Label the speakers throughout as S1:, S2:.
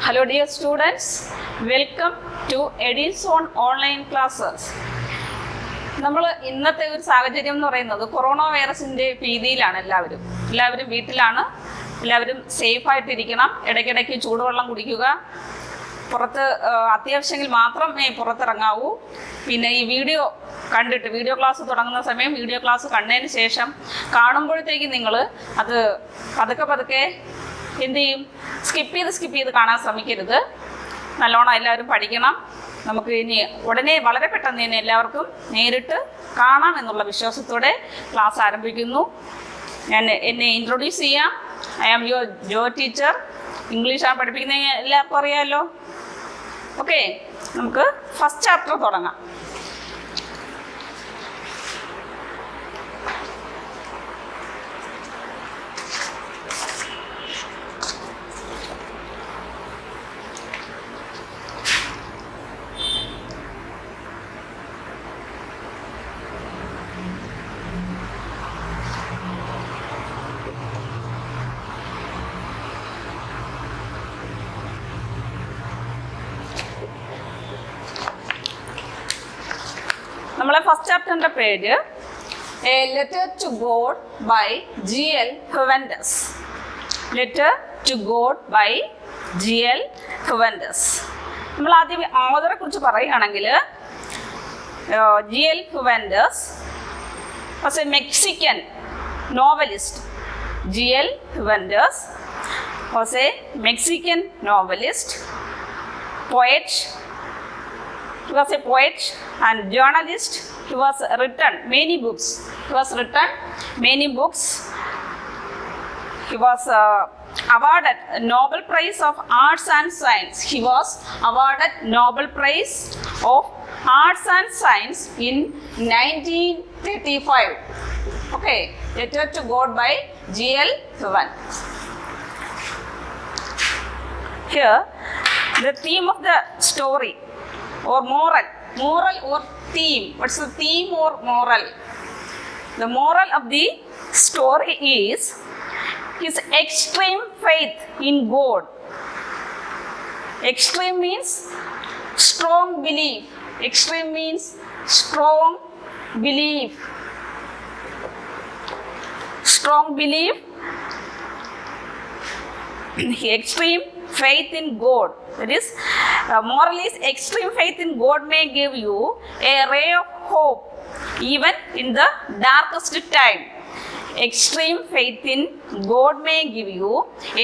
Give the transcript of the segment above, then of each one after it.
S1: Hello dear students, welcome to Edison online classes. നമ്മൾ ഇന്നത്തെ ഒരു സാഹചര്യം എന്ന് പറയുന്നത് കൊറോണ വൈറസിൻ്റെ ഭീതിയിലാണ് എല്ലാവരും വീട്ടിലാണ്, എല്ലാവരും സേഫായിട്ടിരിക്കണം, ഇടയ്ക്കിടയ്ക്ക് ചൂടുവെള്ളം കുടിക്കുക, പുറത്ത് അത്യാവശ്യമെങ്കിൽ മാത്രമേ പുറത്തിറങ്ങാവൂ. പിന്നെ ഈ വീഡിയോ ക്ലാസ് തുടങ്ങുന്ന സമയം വീഡിയോ ക്ലാസ് കണ്ടതിന് ശേഷം കാണുമ്പോഴത്തേക്ക് നിങ്ങൾ അത് പതുക്കെ എന്ത് ചെയ്യും, സ്കിപ്പ് ചെയ്ത് കാണാൻ ശ്രമിക്കരുത്. നല്ലോണം എല്ലാവരും പഠിക്കണം. നമുക്ക് ഇനി ഉടനെ വളരെ പെട്ടെന്ന് തന്നെ എല്ലാവർക്കും നേരിട്ട് കാണാം എന്നുള്ള വിശ്വാസത്തോടെ ക്ലാസ് ആരംഭിക്കുന്നു. എന്നെ ഇൻട്രൊഡ്യൂസ് ചെയ്യാം. I am your Jo teacher. ഇംഗ്ലീഷാണ് പഠിപ്പിക്കുന്നത്, എല്ലാവർക്കും അറിയാമല്ലോ. ഓക്കെ, നമുക്ക് ഫസ്റ്റ് ചാപ്റ്റർ തുടങ്ങാം. നമ്മളെ ഫസ്റ്റ് ചാപ്റ്ററിൻ്റെ പേര് a letter to God by G.L. Fuentes. Letter to God by G.L. Fuentes. നമ്മൾ ആദ്യം ഓഥറെ കുറിച്ച് പറയുകയാണെങ്കിൽ G.L. Fuentes was a Mexican novelist. G.L. Fuentes was a Mexican novelist, poet. He was a poet and journalist. He was written many books. He was awarded Nobel Prize of Arts and Science. He was awarded Nobel Prize of Arts and Science in 1935. Okay, Letter to God by G.L. Huvans. Here, the theme of the story or moral or theme. What's the theme or moral? The moral of the story is his extreme faith in God. Extreme means strong belief. Extreme means strong belief. Strong belief. Extreme faith in God. That is, moral is extreme faith in God may give you a ray of hope even in the darkest time. Extreme faith in God may give you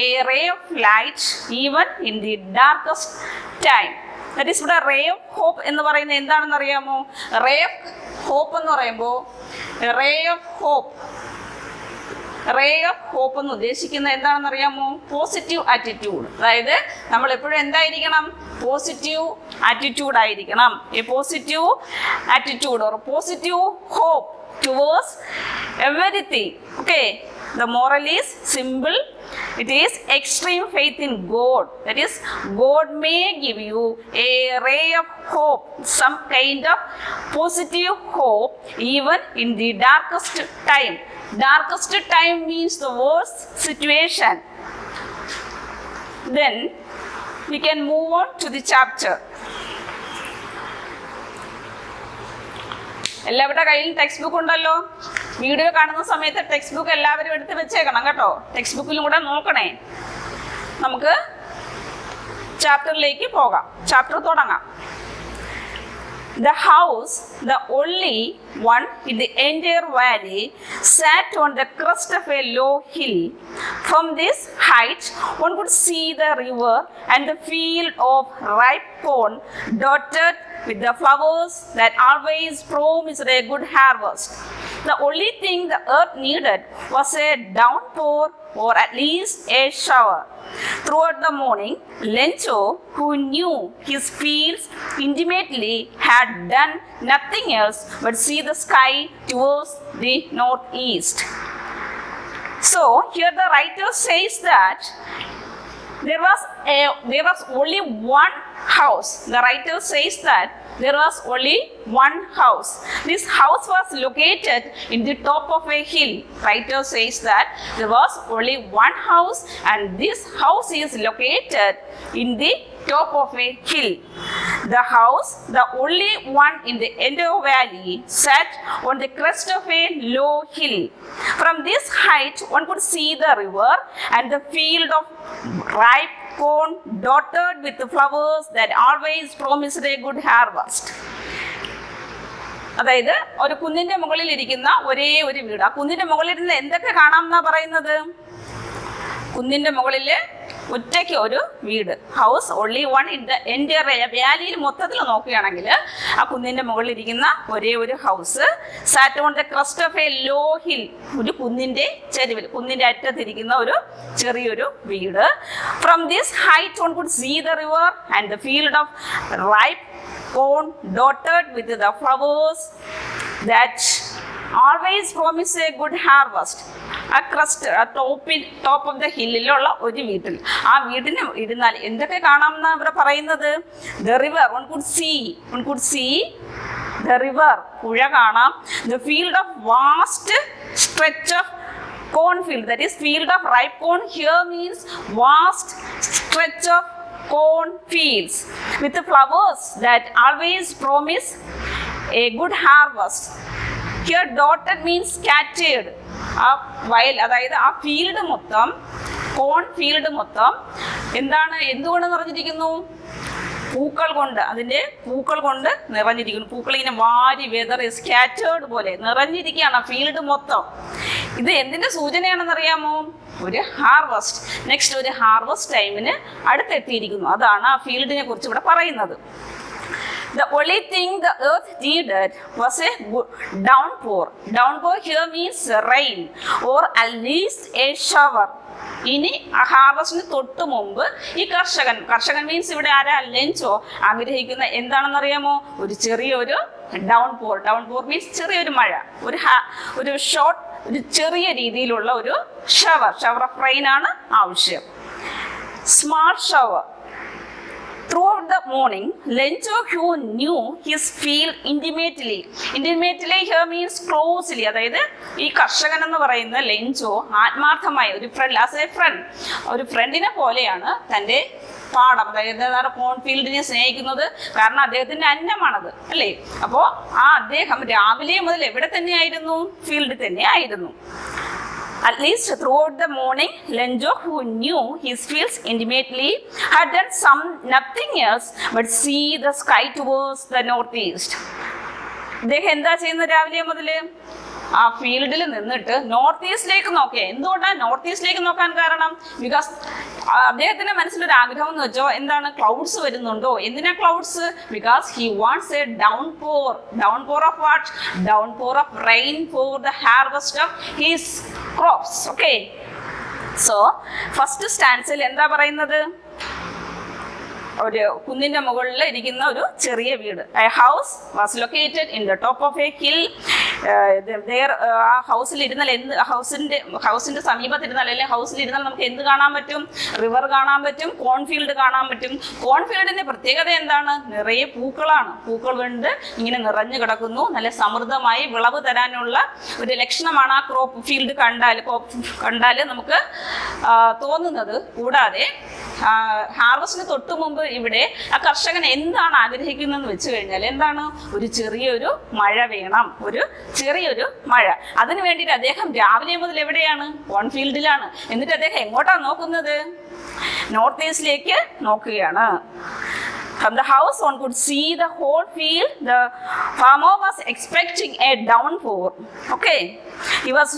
S1: a ray of light even in the darkest time. That is, ഇവിടെ ray of hope എന്ന് പറയുന്നത് എന്താണെന്ന് അറിയാമോ? Ray of hope എന്ന് പറയുമ്പോൾ ray of hope എന്ന് ഉദ്ദേശിക്കുന്നത് എന്താണെന്ന് അറിയാമോ? Positive attitude. അതായത് നമ്മൾ എപ്പോഴും എന്തായിരിക്കണം? പോസിറ്റീവ് ആറ്റിറ്റ്യൂഡ് ആയിരിക്കണം. A positive attitude or positive hope towards everything. Okay, the moral is simple. It is extreme faith in God. That is, God may give you a ray of hope, some kind of positive hope even in the darkest time. Darkest time means the worst situation. Then we can move on to the chapter. എല്ലാവരുടെ കയ്യിൽ text book ഉണ്ടല്ലോ. Video കാണുന്ന സമയത്ത് text book എല്ലാവരും എടുത്ത് വെച്ചേക്കണം കേട്ടോ. Text ബുക്കിലും കൂടെ നോക്കണേ. നമുക്ക് ചാപ്റ്ററിലേക്ക് പോകാം. ചാപ്റ്റർ തുടങ്ങാം. The house, the only one in the entire valley, sat on the crest of a low hill. From this height, one could see the river and the field of ripe corn dotted with the flowers that always promised a good harvest. The only thing the earth needed was a downpour or at least a shower. Throughout the morning, Lencho, who knew his fields intimately, had done nothing else but see the sky towards the northeast. So, here the writer says that there was there was only one house. The writer says that there was only one house. This house was located in the top of a hill. Writer says that there was only one house and this house is located in the top of a hill. The house, the only one in the entire valley, sat on the crest of a low hill. From this height, one could see the river and the field of ripe corn dotted with the flowers that always promised a good harvest. അതായത് ഒരു കുന്നിന്റെ മുകളിൽ ഇരിക്കുന്ന ഒരേ ഒരു വീട്. ആ കുന്നിന്റെ മുകളിൽ ഇരുന്ന് എന്തൊക്കെ കാണാം എന്നാ പറയുന്നത്? കുന്നിന്റെ മുകളിൽ ഒറ്റയ്ക്ക് ഒരു വീട്. House only one in the entire വാലിയിൽ മൊത്തത്തിൽ നോക്കുകയാണെങ്കിൽ ആ കുന്നിന്റെ മുകളിൽ ഇരിക്കുന്ന ഒരേ ഒരു house. Sat on the crest of a low hill, ഒരു കുന്നിന്റെ ചെരുവിൽ, കുന്നിന്റെ അറ്റത്തിരിക്കുന്ന ഒരു ചെറിയൊരു വീട്. From this height one could see the river and the field of ripe corn dotted with the flowers that always promise a good harvest. ആ crest, ആ ടോപ്പ് ഓഫ് ദ ഹില്ലിലുള്ള ഒരു വീട്ടിൽ, ആ വീട്ടിന് ഇരുന്നാൽ എന്തൊക്കെ കാണാമെന്നാണ് ഇവിടെ പറയുന്നത്? The river, one could see the river, പുഴ കാണാം. The field of vast stretch of cornfield, that is field of ripe corn. Here means vast stretch of corn fields with the flowers that always promise a good harvest. Here dotted means scattered. ആ വയൽ, അതായത് ആ field മൊത്തം, കോൺ field മൊത്തം എന്തുകൊണ്ട് നിറഞ്ഞിരിക്കുന്നു? പൂക്കൾ കൊണ്ട്, അതിൻ്റെ പൂക്കൾ കൊണ്ട് നിറഞ്ഞിരിക്കുന്നു. പൂക്കൾ ഇങ്ങനെ വാരി വെതറി സ്കാറ്റേർഡ് പോലെ നിറഞ്ഞിരിക്കുകയാണ് ഫീൽഡ് മൊത്തം. ഇത് എന്തിൻ്റെ സൂചനയാണെന്നറിയാമോ? ഒരു ഹാർവസ്റ്റ്. നെക്സ്റ്റ് ഒരു ഹാർവസ്റ്റ് ടൈമിന് അടുത്തെത്തിയിരിക്കുന്നു. അതാണ് ആ ഫീൽഡിനെ കുറിച്ച് ഇവിടെ പറയുന്നത്. The only thing the earth needed was a downpour. Downpour here means rain or at least a shower. ഇനി ആ ഹാർവസ്റ്റിന് തൊട്ട് മുമ്പ് ഈ കർഷകൻ മീൻസ് ഇവിടെ ആരാ? ലഞ്ചോ ആഗ്രഹിക്കുന്ന എന്താണെന്നറിയാമോ? ഒരു ചെറിയൊരു ഡൗൺ പോർ മീൻസ് ചെറിയൊരു മഴ, ഒരു ഷോർട്ട്, ഒരു ചെറിയ രീതിയിലുള്ള ഒരു ഷവർ ഓഫ് റെയിൻ ആണ് ആവശ്യം. Small shower. Throughout the morning, Lencho who knew his field intimately. Intimately here means closely. അതായത് ഈ കർഷകൻ എന്ന് പറയുന്ന ലെഞ്ചോ ആത്മാർത്ഥമായി ഒരു ഫ്രണ്ടിനെ പോലെയാണ് തൻ്റെ പാടം, അതായത് കോൺഫീൽഡിനെ സ്നേഹിക്കുന്നത്. കാരണം അദ്ദേഹത്തിന്റെ അന്നമാണത്, അല്ലേ? അപ്പോൾ അദ്ദേഹം രാവിലെ മുതൽ എവിടെ തന്നെയായിരുന്നു? ഫീൽഡിൽ തന്നെ ആയിരുന്നു. At least throughout the morning, Lenjo, who knew his fields intimately, had done nothing else but see the sky towards the northeast. അദ്ദേഹം എന്താ ചെയ്യുന്നത്? രാവിലെ മുതൽ ആ ഫീൽഡിൽ നിന്നിട്ട് നോർത്ത് ഈസ്റ്റിലേക്ക് നോക്കിയ. എന്തുകൊണ്ടാണ് നോർത്ത് ഈസ്റ്റിലേക്ക് നോക്കാൻ കാരണം? ബിക്കോസ് അദ്ദേഹത്തിന്റെ മനസ്സിലൊരു ആഗ്രഹം എന്ന് വെച്ചോ, എന്താണ്? ക്ലൗഡ്സ് വരുന്നുണ്ടോ? എന്തിനാ clouds? Because he wants a downpour of what? Downpour of rain for the harvest of his crops. Okay, so first സ്റ്റാൻസിൽ എന്താ പറയുന്നത്? ഒരു കുന്നിന്റെ മുകളിൽ ഇരിക്കുന്ന ഒരു ചെറിയ വീട്. A house was located in the top of a hill. ആ ഹൗസിൽ ഇരുന്നാൽ ഹൗസിന്റെ സമീപത്തിരുന്നാൽ, അല്ലെങ്കിൽ ഹൗസിലിരുന്നാൽ നമുക്ക് എന്ത് കാണാൻ പറ്റും? റിവർ കാണാൻ പറ്റും, കോൺഫീൽഡ് കാണാൻ പറ്റും. കോൺഫീൽഡിന്റെ പ്രത്യേകത എന്താണ്? നിറയെ പൂക്കളാണ്. പൂക്കൾ കൊണ്ട് ഇങ്ങനെ നിറഞ്ഞു കിടക്കുന്നു. നല്ല സമൃദ്ധമായി വിളവ് തരാനുള്ള ഒരു ലക്ഷണമാണ് ആ ക്രോപ്പ് ഫീൽഡ് കണ്ടാൽ നമുക്ക് തോന്നുന്നത്. കൂടാതെ ഹാർവസ്റ്റിന് തൊട്ടു മുമ്പ് ഇവിടെ ആ കർഷകൻ എന്താണ് ആഗ്രഹിക്കുന്നതെന്ന് വെച്ച് കഴിഞ്ഞാൽ എന്താണ്? ഒരു ചെറിയൊരു മഴ വേണം, ഒരു ചെറിയൊരു മഴ. അതിനു വേണ്ടിയിട്ട് അദ്ദേഹം രാവിലെ മുതൽ എവിടെയാണ്? കോൺഫീൽഡിലാണ്. എന്നിട്ട് അദ്ദേഹം എങ്ങോട്ടാണ് നോക്കുന്നത്? നോർത്ത് ഈസ്റ്റിലേക്ക് നോക്കുകയാണ്. From the house, one could see the whole field. The farmer was expecting a downpour. Okay, he was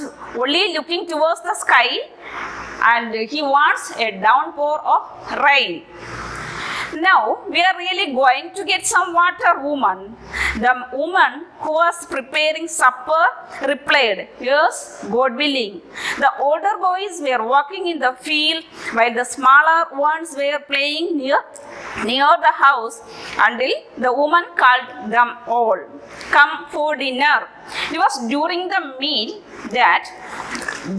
S1: only looking towards the sky, and he wants a downpour of rain. Now we are really going to get some water, woman. The woman who was preparing supper replied, yes, God willing. The older boys were walking in the field while the smaller ones were playing near the house until the woman called them all, come for dinner. It was during the meal that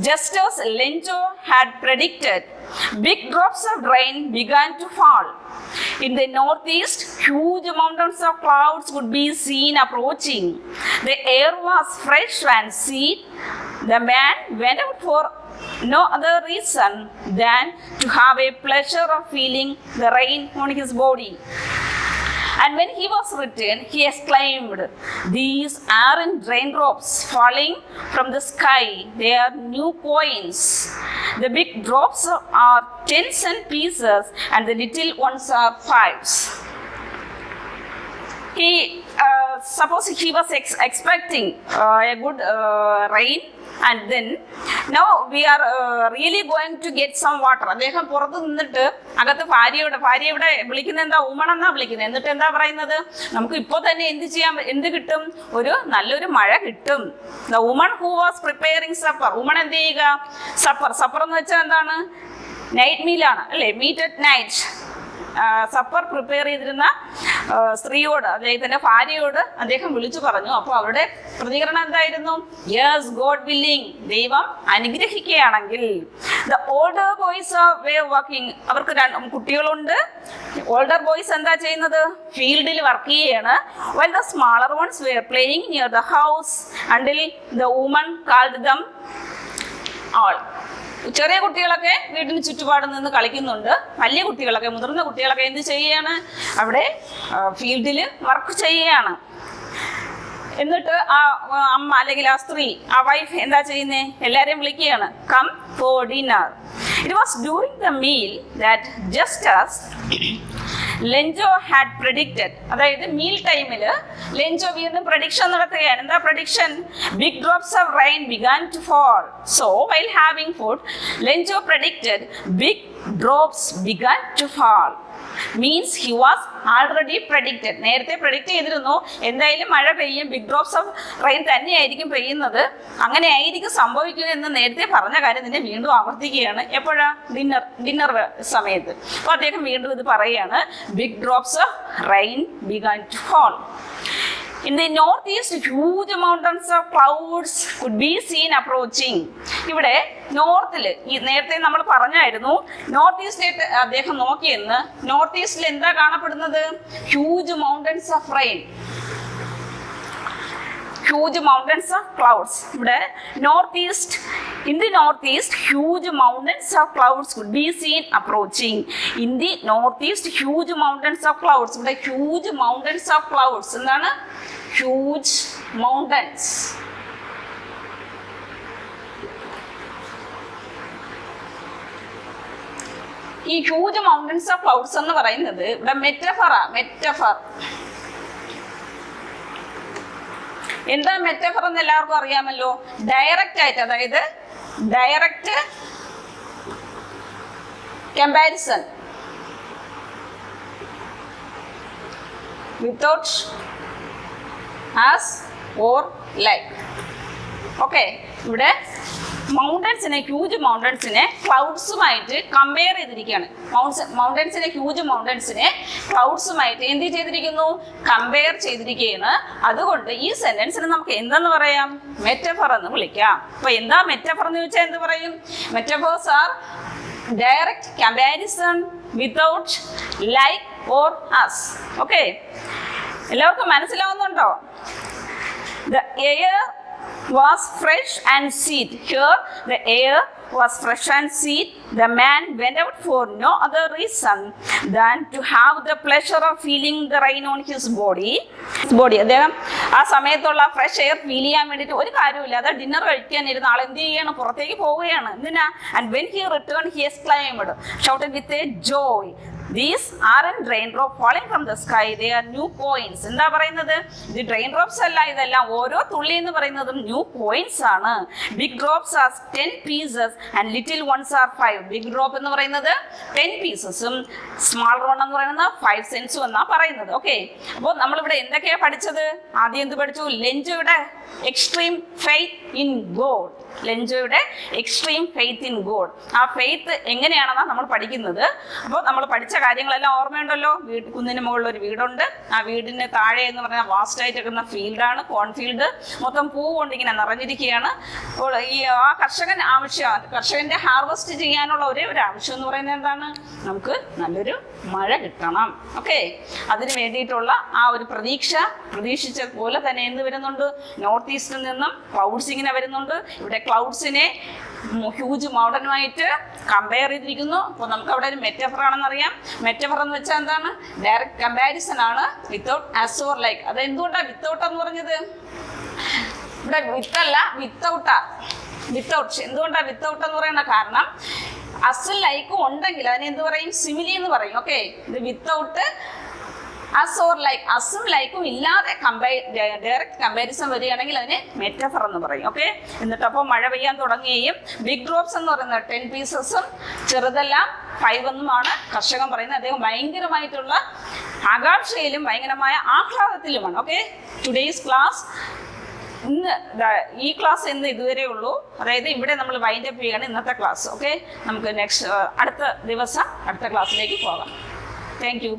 S1: just as Lencho had predicted, big drops of rain began to fall. In the northeast, huge mountains of clouds could be seen approaching. The air was fresh and sweet. The man went out for no other reason than to have a pleasure of feeling the rain on his body. And when he was returned, he exclaimed, "These aren't raindrops falling from the sky, they are new coins. The big drops are 10-cent pieces and the little ones are 5s." Suppose he was expecting a good rain, and then now we are really going to get some water. അദ്ദേഹം പുറത്ത് നിന്നിട്ട് അകത്ത് ഭാര്യ ഇവിടെ വിളിക്കുന്നത് എന്താ, ഉമണെന്നാ വിളിക്കുന്നത്. എന്നിട്ട് എന്താ പറയുന്നത്, നമുക്ക് ഇപ്പോൾ തന്നെ എന്ത് കിട്ടും, ഒരു നല്ലൊരു മഴ കിട്ടും. The woman who was preparing supper. Woman എന്ത് ചെയ്യുക, സപ്പർ എന്ന് വെച്ചാൽ എന്താണ്, നൈറ്റ് മീലാണ് അല്ലേ, meal at night. Supper prepare ചെയ്തിരുന്ന സ്ത്രീയോട്, അദ്ദേഹത്തിന്റെ ഭാര്യയോട് അദ്ദേഹം വിളിച്ചു പറഞ്ഞു. അപ്പോൾ അവരുടെ പ്രതികരണം എന്തായിരുന്നു, യെസ് ഗോഡ് വില്ലിംഗ്, ദൈവം അനുഗ്രഹിക്കുകയാണെങ്കിൽ. The older boys were working, അവർക്ക് കുട്ടികളുണ്ട്. ഓൾഡർ ബോയ്സ് എന്താ ചെയ്യുന്നത്, ഫീൽഡിൽ വർക്ക് ചെയ്യാണ്. While the smaller ones were playing near the house until the woman called them all. ചെറിയ കുട്ടികളൊക്കെ വീടിന് ചുറ്റുപാട് നിന്ന് കളിക്കുന്നുണ്ട്. വലിയ കുട്ടികളൊക്കെ, മുതിർന്ന കുട്ടികളൊക്കെ എന്ത് ചെയ്യുകയാണ്, അവിടെ ഫീൽഡിൽ വർക്ക് ചെയ്യുകയാണ്. എന്നിട്ട് ആ അമ്മ അല്ലെങ്കിൽ ആ സ്ത്രീ, ആ വൈഫ് എന്താ ചെയ്യുന്നേ, എല്ലാവരെയും വിളിക്കുകയാണ്, come for dinner. It was during the meal that just as Lencho had predicted. അതായത് മീൽ ടൈമിൽ ലെഞ്ചോ വീണ്ടും പ്രഡിക്ഷൻ നടത്തുകയാണ്. എന്താ prediction, big drops of rain began to fall. So while having food Lencho predicted big drops began to fall. Means he was already predicted, നേരത്തെ predict ചെയ്തിരുന്നു എന്തായാലും മഴ പെയ്യും, ബിഗ് ഡ്രോപ്സ് ഓഫ് റെയിൻ തന്നെയായിരിക്കും പെയ്യുന്നത്, അങ്ങനെ ആയിരിക്കും സംഭവിക്കുക എന്ന് നേരത്തെ പറഞ്ഞ കാര്യം തന്നെ വീണ്ടും ആവർത്തിക്കുകയാണ്. എപ്പോഴാ, ഡിന്നർ സമയത്ത്. അപ്പോൾ അദ്ദേഹം വീണ്ടും ഇത് പറയുകയാണ്, big drops of rain began to fall. In the northeast, huge mountains of clouds could be seen approaching. ഇവിടെ നോർത്തിൽ, നേരത്തെ നമ്മൾ പറഞ്ഞായിരുന്നു നോർത്ത് ഈസ്റ്റിലേക്ക് അദ്ദേഹം നോക്കിയെന്ന്. നോർത്ത് ഈസ്റ്റിൽ എന്താ കാണപ്പെടുന്നത്, huge mountains of rain, huge mountains of clouds. ഇവിടെ northeast, in the northeast, huge mountains of clouds could be seen approaching. In the northeast, huge mountains of clouds. ഇവിടെ huge mountains of clouds എന്താണ്, huge mountains. ഈ huge mountains of clouds എന്ന് പറയുന്നത് ഇവിടെ metaphor. എന്താ metaphor എന്ന് എല്ലാവർക്കും അറിയാമല്ലോ, ഡയറക്റ്റ് ആയിട്ട്, അതായത് direct comparison without as or like. Okay, ഇവിടെ മൗണ്ടൻസിനെ, ഹ്യൂജ് മൗണ്ടൻസിനെ ക്ലൗഡ്സുമായിട്ട് കമ്പയർ ചെയ്തിരിക്കുകയാണ്. മൗണ്ടൻസിനെ, ഹ്യൂജ് മൗണ്ടൻസിനെ ക്ലൗഡ്സുമായിട്ട് എന്ത് ചെയ്തിരിക്കുന്നു, കമ്പയർ ചെയ്തിരിക്കുകയാണ്. അതുകൊണ്ട് ഈ സെന്റൻസിന് നമുക്ക് എന്തെന്ന് പറയാം, മെറ്റഫർ എന്ന് വിളിക്കാം. അപ്പൊ എന്താ മെറ്റഫർ എന്ന് ചോദിച്ചാൽ എന്ത് പറയും, metaphors are direct comparison without like or as. Okay, എല്ലാവർക്കും മനസ്സിലാവുന്നുണ്ടോ? The air was fresh and sweet. Here the air was fresh and sweet. The man went out for no other reason than to have the pleasure of feeling the rain on his body. അദ്ദേഹം ആ സമയത്തുള്ള fresh air feel ചെയ്യാൻ വേണ്ടിയിട്ട് ഒരു കാര്യമില്ല, അത് dinner കഴിക്കാനിരുന്ന ആൾ എന്ത് ചെയ്യണം, പുറത്തേക്ക് പോവുകയാണ്. എന്തിനാ, and when he returned he exclaimed, shouted with a joy, these aren't raindrops falling from the sky, they are new coins. എന്താ പറയുന്നത്, ഇത് raindrops അല്ല, ഇതെല്ലാം ഓരോ തുള്ളി എന്ന് പറയുന്നതും new coins ആണ്. Big drops are 10 pieces and little ones are 5. Big drop എന്ന് പറയുന്നത് 10 പീസസും സ്മാൾ വൺ എന്ന് പറയുന്നത് 5 സെന്റ്സും എന്നാ പറയുന്നത്. ഓക്കെ, അപ്പോൾ നമ്മളിവിടെ എന്തൊക്കെയാ പഠിച്ചത്, ആദ്യം എന്ത് പഠിച്ചു, ലെഞ്ചോയുടെ എക്സ്ട്രീം ഫെയ്ത്ത് ഇൻ ഗോഡ്. ലെഞ്ചോയുടെ എക്സ്ട്രീം ഫെയ്ത്ത് ഇൻ ഗോഡ്. ആ ഫെയ്ത്ത് എങ്ങനെയാണെന്നാണ് നമ്മൾ പഠിക്കുന്നത്. അപ്പോൾ നമ്മൾ പഠിച്ച കാര്യങ്ങളെല്ലാം ഓർമ്മയുണ്ടല്ലോ. കുന്നിന് മുകളിൽ ഒരു വീടുണ്ട്, ആ വീടിന് താഴെ എന്ന് പറഞ്ഞാൽ വാസ്റ്റ് ആയിട്ട് കിട്ടുന്ന ഫീൽഡാണ്, കോൺഫീൽഡ്. മൊത്തം പൂ കൊണ്ട് ഇങ്ങനെ നിറഞ്ഞിരിക്കുകയാണ്. അപ്പോൾ ആ കർഷകന്റെ ഹാർവെസ്റ്റ് ചെയ്യാനുള്ള ഒരേ ഒരു ആവശ്യം എന്ന് പറയുന്നത് എന്താണ്? നമുക്ക് നല്ലൊരു മഴ കിട്ടണം. ഓക്കെ, അതിന് വേണ്ടിയിട്ടുള്ള ആ ഒരു പ്രതീക്ഷിച്ചതുപോലെ തന്നെ എന്ത് വരുന്നുണ്ട്? നോർത്ത് ഈസ്റ്റിൽ നിന്നും ക്ലൗഡ്സ് ഇങ്ങനെ വരുന്നുണ്ട്. ഇവിടെ ക്ലൗഡ്സിനെ ഹ്യൂജ് മൗണ്ടനുമായിട്ട് കമ്പയർ ചെയ്തിരിക്കുന്നു. അപ്പോൾ നമുക്ക് അവിടെ ഒരു മെറ്റഫർ ആണെന്നറിയാം. മെറ്റഫർ എന്ന് വെച്ചാൽ എന്താണ്? ഡയറക്റ്റ് കമ്പാരിസൺ ആണ് വിത്തൗട്ട് ആസ് ഓർ ലൈക്ക്. അത് എന്തുകൊണ്ടാണ് വിത്തൗട്ട് എന്ന് പറഞ്ഞത്? ഇവിടെ വിത്തല്ല, വിത്തൗട്ട്. എന്തുകൊണ്ടാണ് വിത്തൗട്ട് എന്ന് പറയുന്ന കാരണം അസും ലൈക്കും ഉണ്ടെങ്കിൽ അതിന് എന്ത് പറയും? സിമിലി എന്ന് പറയും. ഓക്കെ, ഇത് വിത്തൗട്ട് അസ് ഓർ ലൈക്ക്, അസും ലൈക്കും ഇല്ലാതെ ഡയറക്റ്റ് കമ്പാരിസൺ വരികയാണെങ്കിൽ അതിന് മെറ്റഫർ എന്ന് പറയും. ഓക്കെ, എന്നിട്ട് അപ്പോൾ മഴ പെയ്യാൻ തുടങ്ങുകയും ബിഗ് ഡ്രോപ്സ് എന്ന് പറയുന്നത് 10 പീസസും ചെറുതെല്ലാം 5 എന്നുമാണ് കർഷകൻ പറയുന്നത്. അദ്ദേഹം ഭയങ്കരമായിട്ടുള്ള ആകാംക്ഷയിലും ഭയങ്കരമായ ആഹ്ലാദത്തിലുമാണ്. ഓക്കെ, ടുഡേയ്സ് ക്ലാസ് ഈ ക്ലാസ് ഇന്ന് ഇതുവരെ ഉള്ളൂ. അതായത് ഇവിടെ നമ്മൾ വൈൻഡ് അപ്പ് ചെയ്യാണ് ഇന്നത്തെ ക്ലാസ്. ഓക്കെ, നമുക്ക് അടുത്ത ദിവസം അടുത്ത ക്ലാസ്സിലേക്ക് പോകാം. Thank you.